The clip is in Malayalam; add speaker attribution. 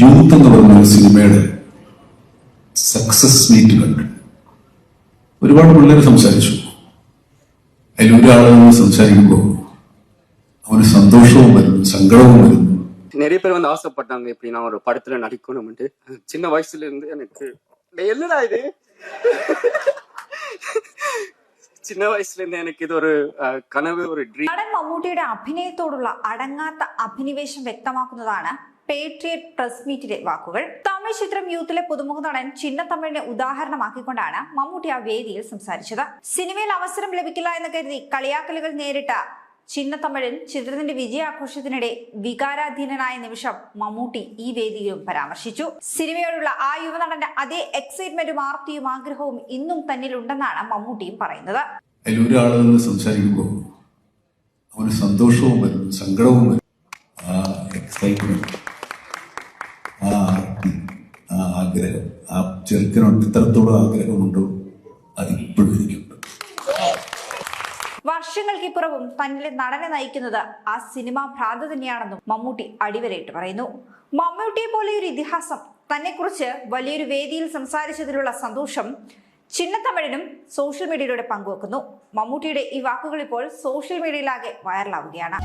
Speaker 1: യൂത്ത് എന്ന് പറഞ്ഞ സിനിമയുടെ സക്സസ് മീറ്റ് കണ്ടു. ഒരുപാട് പിള്ളേർ സംസാരിച്ചു. അതിലൊരാളെ സംസാരിക്കുമ്പോൾ അവന് സന്തോഷവും വരുന്നു, സങ്കടവും വരുന്നു.
Speaker 2: நிறைய பேர் வந்து ஆசைப்பட்டாங்க இப்படி நான் ஒரு படத்துல நடிக்கணும்ட்டு. சின்ன வயசுல இருந்து எனக்கு என்னடா இது ചിന്ന വയസ്സിൽ എനിക്ക് ഇതൊരു കനവ്, ഒരു ഡ്രീം.
Speaker 3: നടൻ മമ്മൂട്ടിയുടെ അഭിനയത്തോടുള്ള അടങ്ങാത്ത അഭിനിവേശം വ്യക്തമാക്കുന്നതാണ് പേട്രിയറ്റ് പ്രസ് മീറ്റിലെ വാക്കുകൾ. തമിഴ് ചിത്രം യൂത്തിലെ പുതുമുഖ നടൻ ചിന്നത്തമിഴിനെ ഉദാഹരണമാക്കിക്കൊണ്ടാണ് മമ്മൂട്ടി ആ വേദിയിൽ സംസാരിച്ചത്. സിനിമയിൽ അവസരം ലഭിക്കില്ല എന്ന് കരുതി കളിയാക്കലുകൾ നേരിട്ട ചിന്നത്തമിഴൻ ചിത്രത്തിന്റെ വിജയാഘോഷത്തിനിടെ വികാരാധീനനായ നിമിഷം മമ്മൂട്ടി ഈ വേദിയിലും പരാമർശിച്ചു. സിനിമയോടുള്ള ആ യുവനടന്റെ അതേ എക്സൈറ്റ്മെന്റും ആർത്തിയും ആഗ്രഹവും ഇന്നും തന്നിലുണ്ടെന്നാണ് മമ്മൂട്ടിയും പറയുന്നത്.
Speaker 1: അതിലൊരാളെ സംസാരിക്കുമ്പോൾ അവന് സന്തോഷവും വരുന്നു, സങ്കടവും വരുന്നു. ആ എക്സൈറ്റ്മെന്റ്, ആ ആർത്തി, ആ ആഗ്രഹം, ആ ചെറുക്കനോട് ഇത്രത്തോളം ആഗ്രഹമുണ്ടോ അതിപ്പോഴും എനിക്കുണ്ട്.
Speaker 3: വർഷങ്ങൾക്കിപ്പുറവും തന്നിലെ നടനെ നയിക്കുന്നത് ആ സിനിമാ ഭ്രാന്ത് തന്നെയാണെന്നും മമ്മൂട്ടി അടിവരയിട്ട് പറയുന്നു. മമ്മൂട്ടിയെ പോലെ ഒരു ഇതിഹാസം തന്നെക്കുറിച്ച് വലിയൊരു വേദിയിൽ സംസാരിച്ചതിലുള്ള സന്തോഷം ചിന്നത്തമിഴനും സോഷ്യൽ മീഡിയയിലൂടെ പങ്കുവെക്കുന്നു. മമ്മൂട്ടിയുടെ ഈ വാക്കുകൾ ഇപ്പോൾ സോഷ്യൽ മീഡിയയിലാകെ വൈറലാവുകയാണ്.